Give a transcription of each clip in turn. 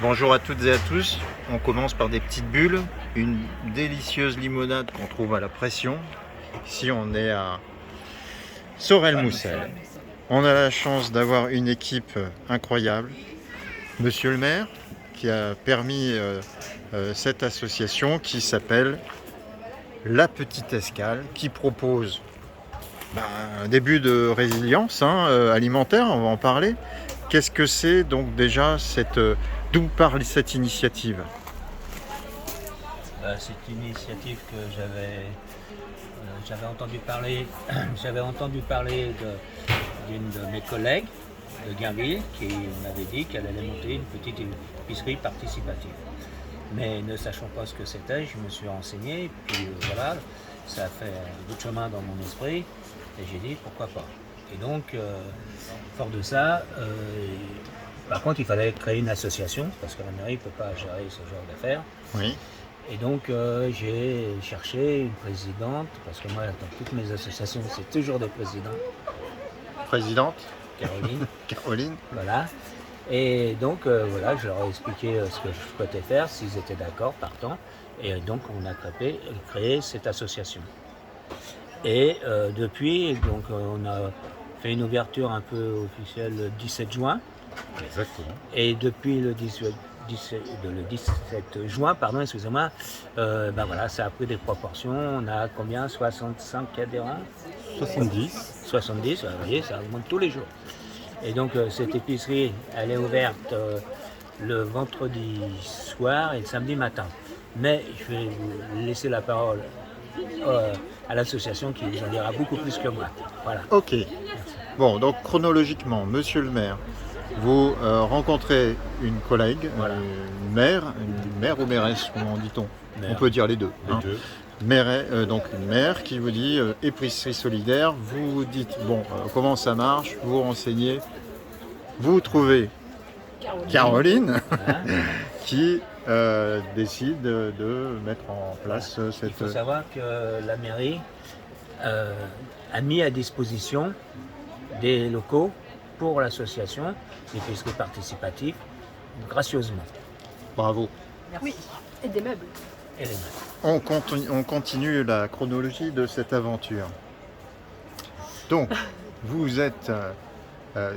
Bonjour à toutes et à tous. On commence par des petites bulles, une délicieuse limonade qu'on trouve à la pression. Ici on est à Sorel-Moussel. On a la chance d'avoir une équipe incroyable. Monsieur le maire qui a permis cette association qui s'appelle La Petite Escale, qui propose un début de résilience alimentaire, on va en parler. Qu'est-ce que c'est donc déjà d'où parle cette initiative? C'est une initiative que j'avais entendu parler, d'une de mes collègues de Guinville qui m'avait dit qu'elle allait monter une petite épicerie participative. Mais ne sachant pas ce que c'était, je me suis renseigné, et puis voilà, ça a fait un bout de chemin dans mon esprit, et j'ai dit pourquoi pas. Et donc, fort de ça, par contre, il fallait créer une association, parce que la mairie ne peut pas gérer ce genre d'affaires. Oui. Et donc, j'ai cherché une présidente, parce que moi, dans toutes mes associations, c'est toujours des présidents. Présidente Caroline. Caroline. Voilà. Et donc, voilà, je leur ai expliqué ce que je souhaitais faire, s'ils étaient d'accord, partant. Et donc, on a créé cette association. Et depuis, donc, on a fait une ouverture un peu officielle le 17 juin. Exactement. Et depuis le 17 juin, excusez-moi, voilà, ça a pris des proportions. On a combien? 65 adhérents? 70, vous voyez, ça augmente tous les jours. Et donc cette épicerie, elle est ouverte le vendredi soir et le samedi matin. Mais je vais vous laisser la parole à l'association qui vous en dira beaucoup plus que moi. Voilà. Ok. Bon, donc chronologiquement, monsieur le maire, vous rencontrez une collègue, Voilà. une mère ou mairesse, comment dit-on? Mère. On peut dire les deux. Les deux. Donc une mère qui vous dit épicerie solidaire, vous vous dites bon, comment ça marche, vous vous renseignez, vous trouvez Caroline Hein. qui décide de mettre en place Il cette... faut savoir que la mairie a mis à disposition des locaux pour l'association d'épicerie participative gracieusement. Bravo. Oui, et des meubles. Et les mains. On continue la chronologie de cette aventure. Donc, vous êtes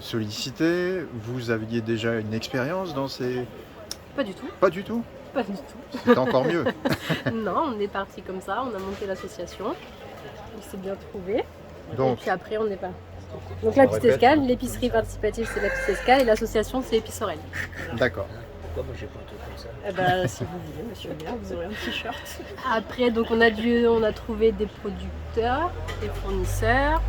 sollicité, vous aviez déjà une expérience dans ces... Pas du tout, Pas du tout. pas du tout. C'est encore mieux. Non, on est parti comme ça, on a monté l'association, on s'est bien trouvé. Donc, Et puis après, on est pas. Donc la petite escale, l'épicerie participative c'est la petite escale et l'association c'est Épice-Sorel. d'accord. Pourquoi moi j'ai pas un truc comme ça? Eh ben, si vous voulez, monsieur le maire, vous aurez un t-shirt. Après, donc on a trouvé des producteurs, des fournisseurs.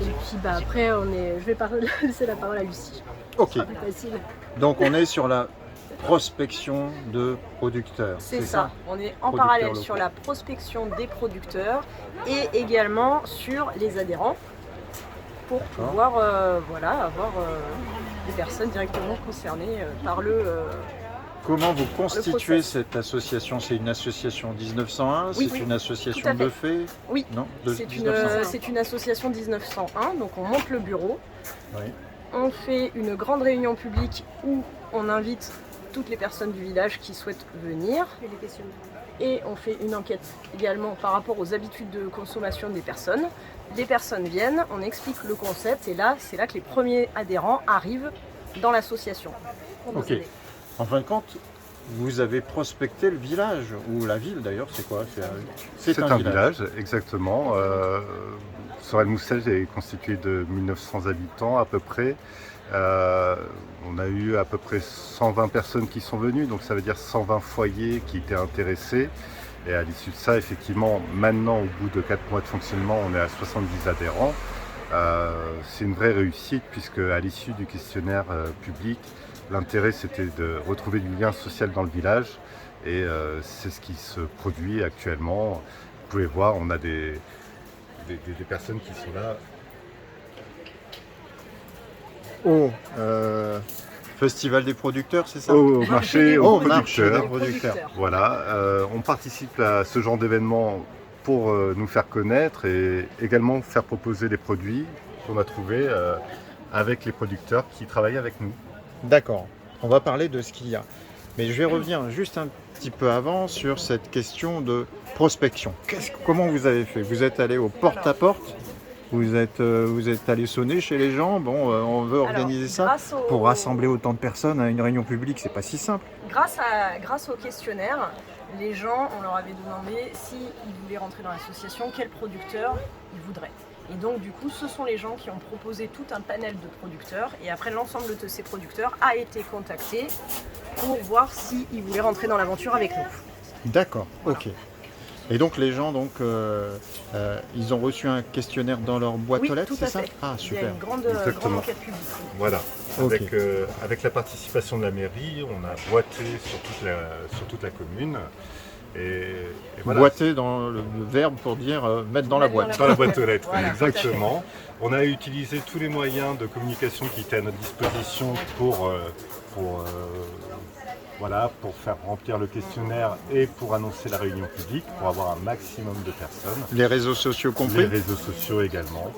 Et puis après, je vais laisser la parole à Lucie. Ok. C'est plus facile. Donc, on est sur la prospection de producteurs. C'est ça. On est en Producteurs parallèle locaux. sur la prospection des producteurs et également sur les adhérents pour D'accord. pouvoir avoir des personnes directement concernées par le. Comment vous constituez process. cette association? C'est une association 1901? Oui, C'est oui, une association tout à fait. de fait? Oui, Non, de c'est 1901. une association 1901, donc on monte le bureau, Oui. on fait une grande réunion publique où on invite toutes les personnes du village qui souhaitent venir. Et les questions. Et on fait une enquête également par rapport aux habitudes de consommation des personnes. Les personnes viennent, on explique le concept et là, c'est là que les premiers adhérents arrivent dans l'association. pour nous Ok. aider. En fin de compte, vous avez prospecté le village, ou la ville d'ailleurs, c'est quoi? C'est un village, exactement. Sorel-Moussel est constitué de 1900 habitants à peu près. On a eu à peu près 120 personnes qui sont venues, donc ça veut dire 120 foyers qui étaient intéressés. Et à l'issue de ça, effectivement, maintenant, au bout de 4 mois de fonctionnement, on est à 70 adhérents. C'est une vraie réussite puisque à l'issue du questionnaire public, l'intérêt c'était de retrouver du lien social dans le village et c'est ce qui se produit actuellement. Vous pouvez voir, on a des personnes qui sont là. Au Festival des producteurs, c'est ça? Au marché, aux marché des producteurs. producteurs. Voilà, on participe à ce genre d'événement pour nous faire connaître et également faire proposer les produits qu'on a trouvés avec les producteurs qui travaillent avec nous. D'accord. On va parler de ce qu'il y a. Mais je vais revenir juste un petit peu avant sur cette question de prospection. Comment vous avez fait? Vous êtes allé au porte-à-porte? Vous êtes allé sonner chez les gens? Bon, on veut organiser ça. Pour rassembler autant de personnes à une réunion publique, c'est pas si simple. Grâce au questionnaire, les gens, on leur avait demandé s'ils voulaient rentrer dans l'association, quel producteur ils voudraient. Et donc du coup, ce sont les gens qui ont proposé tout un panel de producteurs et après l'ensemble de ces producteurs a été contacté pour voir s'ils voulaient rentrer dans l'aventure avec nous. D'accord, voilà. Ok. Et donc les gens, ils ont reçu un questionnaire dans leur boîte aux lettres, c'est ça? Ah, super. Il y a une grande enquête publique. Voilà. Okay. Avec la participation de la mairie, on a boité sur toute la commune. Et voilà. Boiter dans le verbe pour dire mettre dans la boîte. Dans la boîte aux lettres, voilà, exactement. On a utilisé tous les moyens de communication qui étaient à notre disposition pour faire remplir le questionnaire et pour annoncer la réunion publique, pour avoir un maximum de personnes. Les réseaux sociaux compris? Les réseaux sociaux également.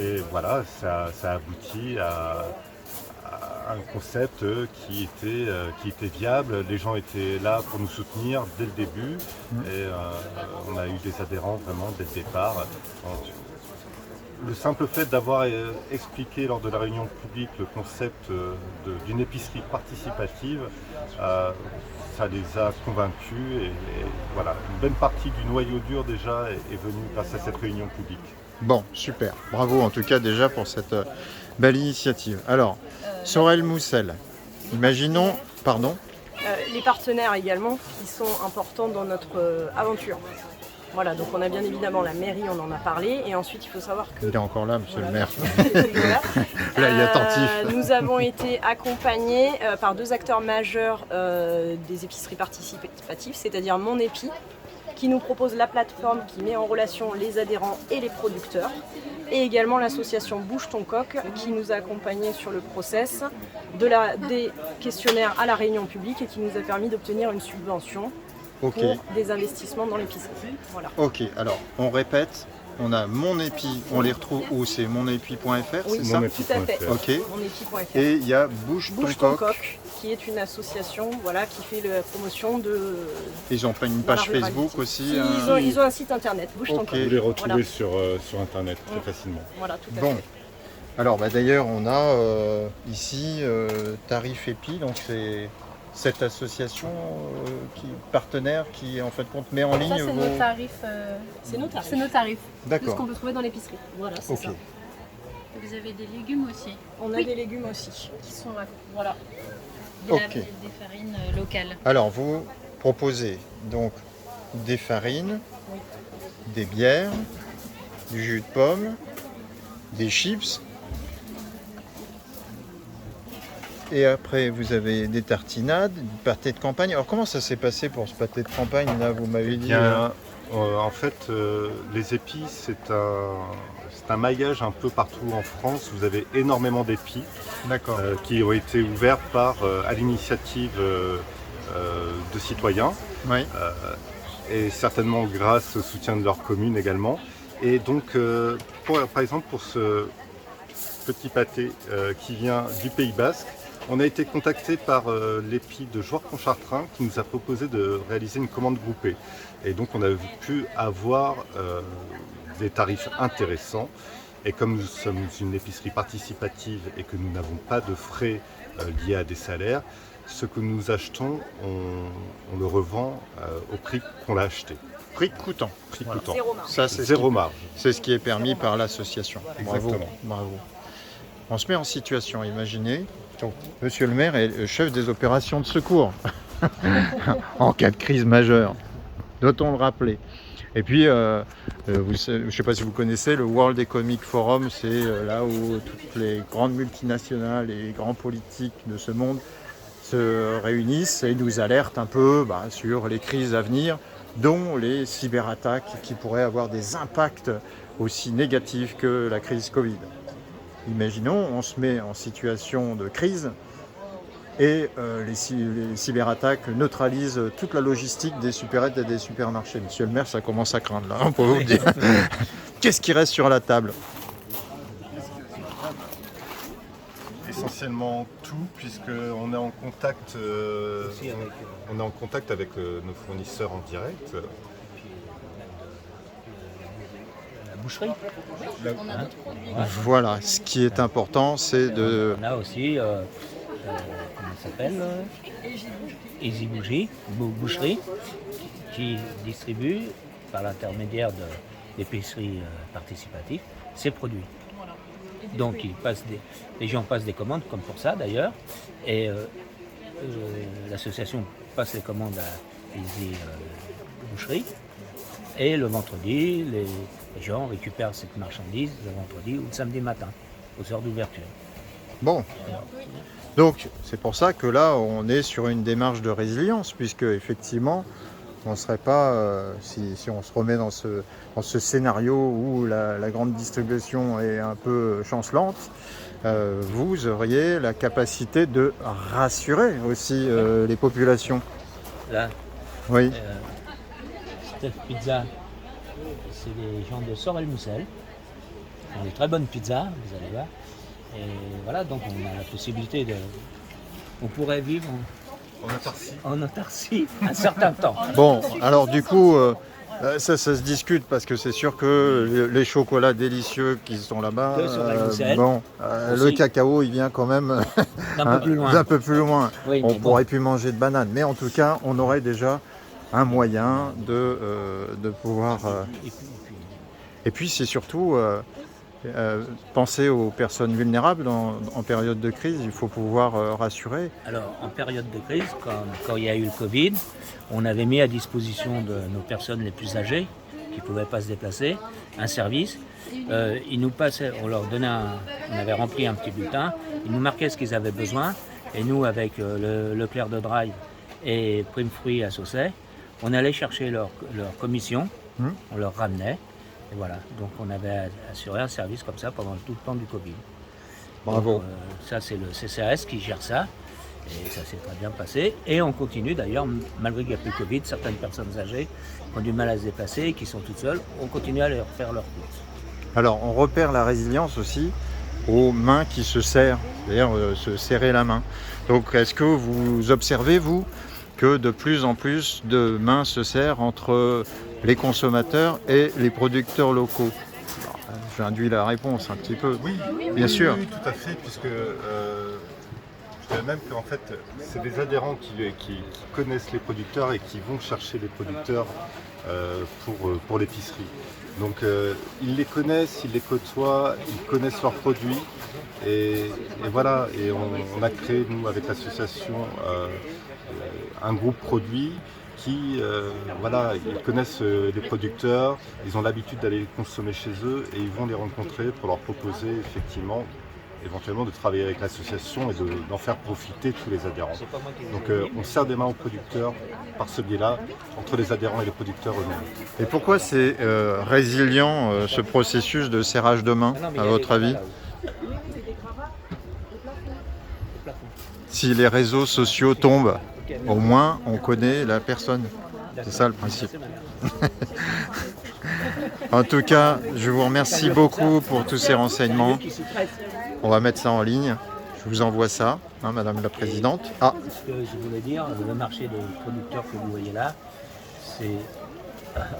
Et voilà, ça aboutit à un concept qui était viable. Les gens étaient là pour nous soutenir dès le début et on a eu des adhérents vraiment dès le départ. Le simple fait d'avoir expliqué lors de la réunion publique le concept d'une épicerie participative, ça les a convaincus et voilà, une bonne partie du noyau dur déjà est venue grâce à cette réunion publique. Bon, super. Bravo en tout cas déjà pour cette belle initiative. Alors, Sorel Moussel, imaginons, pardon. Les partenaires également qui sont importants dans notre aventure. Voilà, donc on a bien évidemment la mairie, on en a parlé, et ensuite il faut savoir que... Il est encore là, monsieur le maire. Là, il est attentif. Nous avons été accompagnés par deux acteurs majeurs des épiceries participatives, c'est-à-dire Mon Épi, qui nous propose la plateforme qui met en relation les adhérents et les producteurs, et également l'association Bouge ton coq qui nous a accompagnés sur le process des questionnaires à la réunion publique et qui nous a permis d'obtenir une subvention pour des investissements dans l'épicerie. Voilà. Ok, alors on répète, on a Mon Épi, on les retrouve où? C'est monépi.fr, oui, c'est ça? Tout à fait. Ok. Monépi.fr. Et il y a Bouge ton coq, qui est une association qui fait la promotion de... Ils ont fait une page Facebook aussi. Ils ont un site internet, Bouge ton coq. Vous les retrouvez sur internet très facilement. Voilà, tout à bon. fait. Alors d'ailleurs on a ici Tarif Épi, donc c'est cette association partenaire qui en fait compte met en ligne ça, c'est vos... nos tarifs. C'est nos tarifs. C'est nos tarifs. D'accord. Tout ce qu'on peut trouver dans l'épicerie. Voilà, c'est ça. Vous avez des légumes aussi? On a des légumes aussi. Qui sont Voilà. Des farines locales. Alors vous proposez donc des farines, des bières, du jus de pomme, des chips. Et après, vous avez des tartinades, du pâté de campagne. Alors, comment ça s'est passé pour ce pâté de campagne, là, vous m'avez dit En fait, les épis, c'est un maillage un peu partout en France. Vous avez énormément d'épis qui ont été ouverts à l'initiative de citoyens. Oui. Et certainement grâce au soutien de leur commune également. Et donc, par exemple, pour ce petit pâté qui vient du Pays Basque, on a été contacté par l'épi de Jouarre-Pontchartrain qui nous a proposé de réaliser une commande groupée. Et donc on a pu avoir des tarifs intéressants. Et comme nous sommes une épicerie participative et que nous n'avons pas de frais liés à des salaires, ce que nous achetons, on le revend au prix qu'on l'a acheté. Prix coûtant. Zéro marge. Ça, c'est Zéro marge. C'est ce qui est permis par l'association. Bravo. Exactement. Bravo. On se met en situation, imaginez. Donc, monsieur le maire est le chef des opérations de secours en cas de crise majeure. Doit-on le rappeler? Et puis, je ne sais pas si vous connaissez, le World Economic Forum, c'est là où toutes les grandes multinationales et les grands politiques de ce monde se réunissent et nous alertent un peu sur les crises à venir, dont les cyberattaques qui pourraient avoir des impacts aussi négatifs que la crise Covid. Imaginons, on se met en situation de crise et les cyberattaques neutralisent toute la logistique des supérettes et des supermarchés. Monsieur le maire, ça commence à craindre là, on peut vous le dire. Qu'est-ce qui reste sur la table? essentiellement tout, puisqu'on est en contact, Aussi avec, on est en contact avec nos fournisseurs en direct. la boucherie. Hein. Voilà, ce qui est important, c'est de... On a aussi, comment ça s'appelle Easy Bougie, Boucherie, qui distribue par l'intermédiaire d'épiceries participatives ces produits. Donc les gens passent des commandes, comme pour ça d'ailleurs, et l'association passe les commandes à Easy Boucherie, et le vendredi, les gens récupèrent cette marchandise le vendredi ou le samedi matin, aux heures d'ouverture. Bon, donc c'est pour ça que là, on est sur une démarche de résilience, puisque effectivement, on ne serait pas, si on se remet dans ce scénario où la grande distribution est un peu chancelante, vous auriez la capacité de rassurer aussi les populations. Là, Oui, cette pizza, c'est les gens de Sorel-Moussel. Ils font des très bonnes pizzas, vous allez voir. Et voilà, donc on a la possibilité de... On pourrait vivre en autarcie un certain temps. bon, alors du coup, ça se discute parce que c'est sûr que les chocolats délicieux qui sont là-bas, Eux sont à Bruxelles. bon, le Aussi. cacao, il vient quand même Un peu plus loin. d'un peu plus loin. Oui, On mais bon. pourrait plus manger de bananes, mais en tout cas, on aurait déjà un moyen de pouvoir... Et puis c'est surtout penser aux personnes vulnérables en période de crise, il faut pouvoir rassurer. Alors, en période de crise, quand il y a eu le Covid, on avait mis à disposition de nos personnes les plus âgées, qui ne pouvaient pas se déplacer, un service. Ils nous passaient, on leur donnait on avait rempli un petit bulletin, ils nous marquaient ce qu'ils avaient besoin, et nous, avec le Leclerc de Drive et Prime Fruits à Saucey, on allait chercher leur commission, on leur ramenait, et voilà. Donc on avait assuré un service comme ça pendant tout le temps du Covid. Bravo. Donc, ça, c'est le CCAS qui gère ça. Et ça s'est très bien passé. Et on continue d'ailleurs, malgré qu'il n'y a plus de Covid, certaines personnes âgées qui ont du mal à se déplacer, qui sont toutes seules, on continue à leur faire leurs courses. Alors on repère la résilience aussi aux mains qui se serrent, c'est-à-dire se serrer la main. Donc est-ce que vous observez, vous, que de plus en plus de mains se serrent entre les consommateurs et les producteurs locaux? Alors, j'induis la réponse un petit peu. Oui, bien sûr. Oui, tout à fait, puisque je dirais même qu'en fait, c'est des adhérents qui connaissent les producteurs et qui vont chercher les producteurs pour l'épicerie. Donc ils les connaissent, ils les côtoient, ils connaissent leurs produits. Et voilà, et on a créé, nous, avec l'association, un groupe produit qui, voilà, ils connaissent les producteurs, ils ont l'habitude d'aller les consommer chez eux et ils vont les rencontrer pour leur proposer effectivement, éventuellement, de travailler avec l'association et d'en faire profiter tous les adhérents. Donc on serre des mains aux producteurs par ce biais-là, entre les adhérents et les producteurs eux-mêmes. Et pourquoi c'est résilient ce processus de serrage de main, à votre avis? Si les réseaux sociaux tombent, au moins on connaît la personne. C'est ça le principe. En tout cas, je vous remercie beaucoup pour tous ces renseignements. On va mettre ça en ligne. Je vous envoie ça, hein, Madame la Présidente. Ah, Ce que je voulais dire, le marché des producteurs que vous voyez là, c'est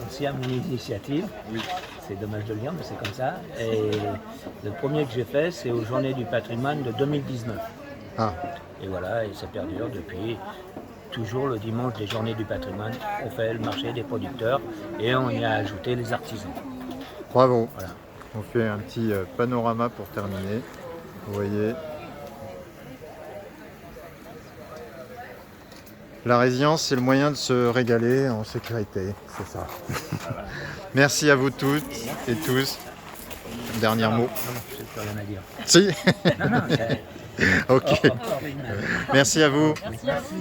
aussi à mon initiative. Oui. C'est dommage de le dire, mais c'est comme ça. Et le premier que j'ai fait, c'est aux Journées du patrimoine de 2019. ah. Et voilà, et ça perdure depuis. Toujours le dimanche des Journées du patrimoine, on fait le marché des producteurs et on y a ajouté les artisans. Bravo. Voilà. On fait un petit panorama pour terminer. Vous voyez. La résilience, c'est le moyen de se régaler en sécurité, c'est ça. Merci à vous toutes et tous. Dernier mot. Non, je n'ai plus rien à dire. Si. Non, non, Ok. Merci à vous. Merci.